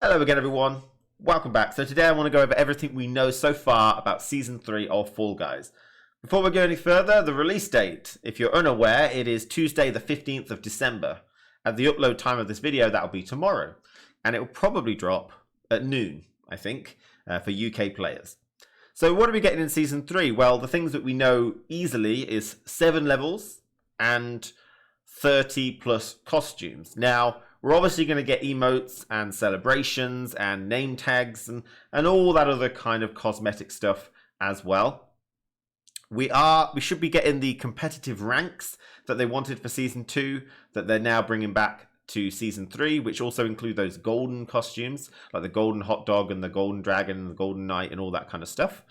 Hello again everyone, welcome back. So today I want to go over everything we know so far about Season 3 of Fall Guys. Before we go any further, the release date. If you're unaware, it is Tuesday the 15th of December. At the upload time of this video, that'll be tomorrow. And it will probably drop at noon, I think, for UK players. So what are we getting in Season 3? Well, the things that we know easily is 7 levels and 30 plus costumes. Now, we're obviously going to get emotes and celebrations and name tags and all that other kind of cosmetic stuff as well. We should be getting the competitive ranks that they wanted for Season 2 that they're now bringing back to Season 3, which also include those golden costumes, like the golden hot dog and the golden dragon and the golden knight and all that kind of stuff.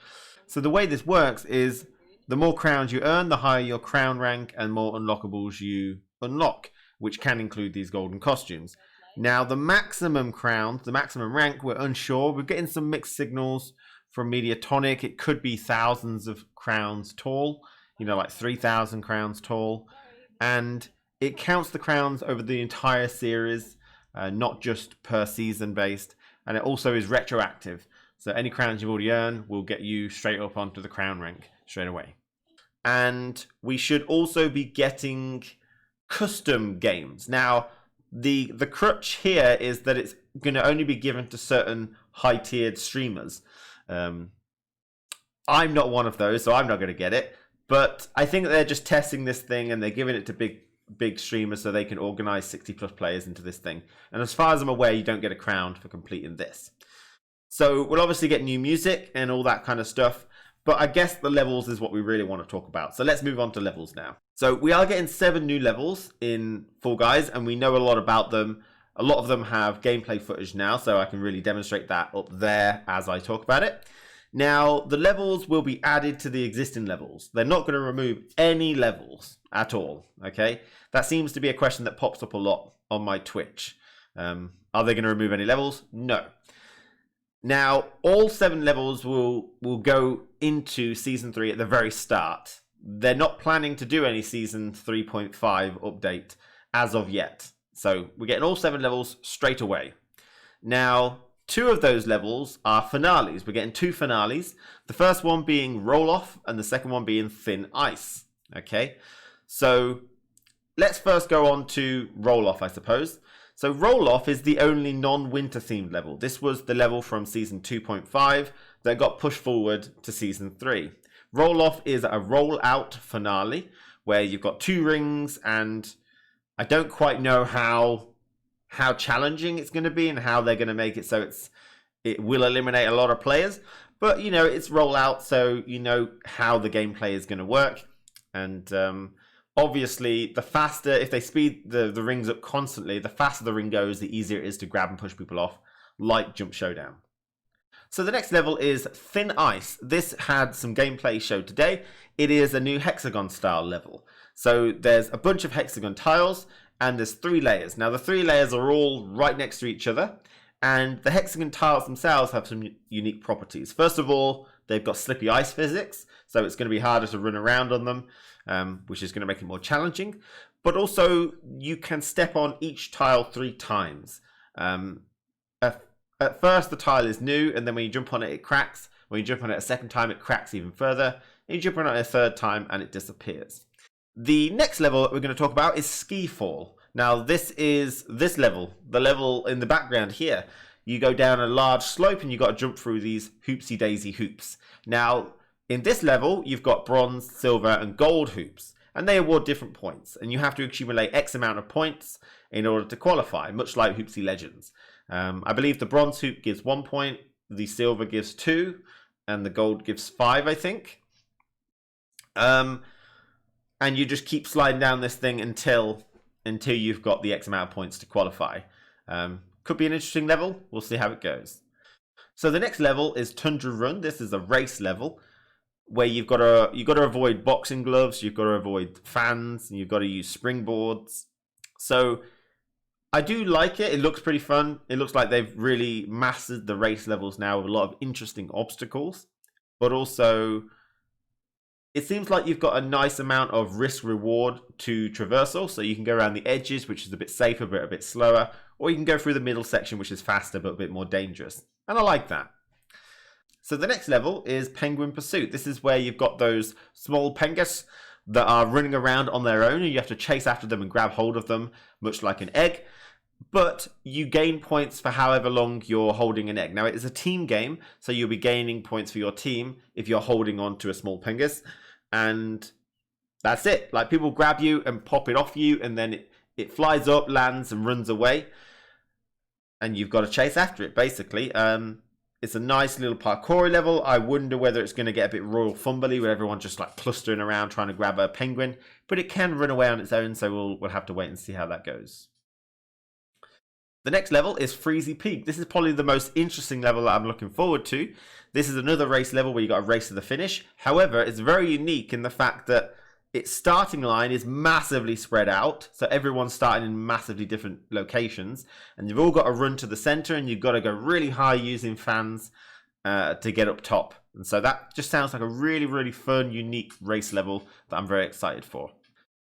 So the way this works is the more crowns you earn, the higher your crown rank and more unlockables you unlock, which can include these golden costumes. Now, the maximum crowns, the maximum rank, we're unsure. We're getting some mixed signals from Mediatonic. It could be thousands of crowns tall, you know, like 3,000 crowns tall. And it counts the crowns over the entire series, not just per season based. And it also is retroactive. So any crowns you've already earned will get you straight up onto the crown rank straight away. And we should also be getting custom games. Now, the crutch here is that it's going to only be given to certain high-tiered streamers. I'm not one of those, so I'm not going to get it. But I think they're just testing this thing and they're giving it to big streamers so they can organize 60 plus players into this thing. And as far as I'm aware, you don't get a crown for completing this. So we'll obviously get new music and all that kind of stuff. But I guess the levels is what we really want to talk about. So let's move on to levels now. So we are getting 7 new levels in Fall Guys, and we know a lot about them. A lot of them have gameplay footage now, so I can really demonstrate that up there as I talk about it. Now, the levels will be added to the existing levels. They're not going to remove any levels at all, okay? That seems to be a question that pops up a lot on my Twitch. Are they going to remove any levels? No. Now, all 7 levels will go into Season 3 at the very start. They're not planning to do any Season 3.5 update as of yet. So we're getting all 7 levels straight away. Now, 2 of those levels are finales. We're getting 2 finales. The first one being Roll Off and the second one being Thin Ice. Okay, so let's first go on to Roll Off, I suppose. So Roll Off is the only non-winter themed level. This was the level from Season 2.5 that got pushed forward to Season 3. Roll Off is a roll-out finale where you've got 2 rings, and I don't quite know how challenging it's going to be and how they're going to make it so it will eliminate a lot of players. But, you know, it's roll-out, so you know how the gameplay is going to work. And obviously, the faster, if they speed the rings up constantly, the faster the ring goes, the easier it is to grab and push people off, like Jump Showdown. So the next level is Thin Ice. This had some gameplay showed today. It is a new hexagon style level. So there's a bunch of hexagon tiles and there's 3 layers. Now the 3 layers are all right next to each other, and the hexagon tiles themselves have some unique properties. First of all, they've got slippy ice physics, so it's going to be harder to run around on them, which is going to make it more challenging. But also, you can step on each tile 3 times. At first, the tile is new, and then when you jump on it, it cracks. When you jump on it a second time, it cracks even further. And you jump on it a third time, and it disappears. The next level that we're going to talk about is Ski Fall. Now, this is this level, the level in the background here. You go down a large slope, and you've got to jump through these hoopsy-daisy hoops. Now, in this level, you've got bronze, silver, and gold hoops, and they award different points, and you have to accumulate X amount of points in order to qualify, much like Hoopsy Legends. I believe the bronze hoop gives 1 point, the silver gives 2, and the gold gives 5, I think. And you just keep sliding down this thing until you've got the X amount of points to qualify. Could be an interesting level. We'll see how it goes. So the next level is Tundra Run. This is a race level where you've got to avoid boxing gloves, you've got to avoid fans, and you've got to use springboards. So I do like it. It looks pretty fun. It looks like they've really mastered the race levels now with a lot of interesting obstacles, but also it seems like you've got a nice amount of risk reward to traversal, so you can go around the edges, which is a bit safer but a bit slower, or you can go through the middle section, which is faster but a bit more dangerous. And I like that. So the next level is Penguin Pursuit. This is where you've got those small penguins that are running around on their own, and you have to chase after them and grab hold of them, much like an egg. But you gain points for however long you're holding an egg. Now, it is a team game, so you'll be gaining points for your team if you're holding on to a small penguin. And that's it. Like, people grab you and pop it off you, and then it flies up, lands, and runs away. And you've got to chase after it, basically. It's a nice little parkour level. I wonder whether it's going to get a bit Royal Fumbly, where everyone's just like clustering around trying to grab a penguin. But it can run away on its own, so we'll have to wait and see how that goes. The next level is Freezy Peak. This is probably the most interesting level that I'm looking forward to. This is another race level where you got to race to the finish. However, it's very unique in the fact that its starting line is massively spread out. So everyone's starting in massively different locations. And you've all got to run to the center, and you've got to go really high using fans to get up top. And so that just sounds like a really, really fun, unique race level that I'm very excited for.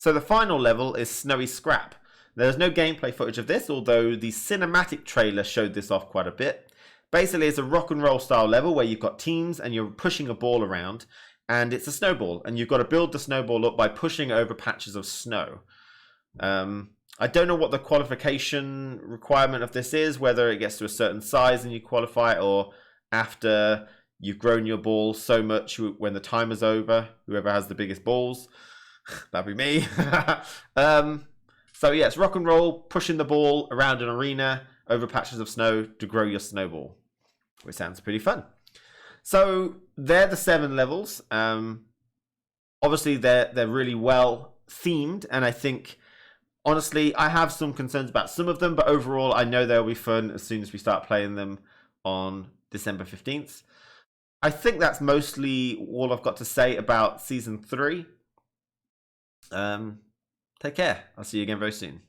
So the final level is Snowy Scrap. There's no gameplay footage of this, although the cinematic trailer showed this off quite a bit. Basically, it's a rock and roll style level where you've got teams and you're pushing a ball around, and it's a snowball, and you've got to build the snowball up by pushing over patches of snow. I don't know what the qualification requirement of this is, whether it gets to a certain size and you qualify, or after you've grown your ball so much when the timer's over, whoever has the biggest balls, that'd be me. So yeah, it's rock and roll, pushing the ball around an arena over patches of snow to grow your snowball, which sounds pretty fun. So they're the 7 levels. Obviously, they're really well themed, and I think, honestly, I have some concerns about some of them, but overall, I know they'll be fun as soon as we start playing them on December 15th. I think that's mostly all I've got to say about Season 3. Take care. I'll see you again very soon.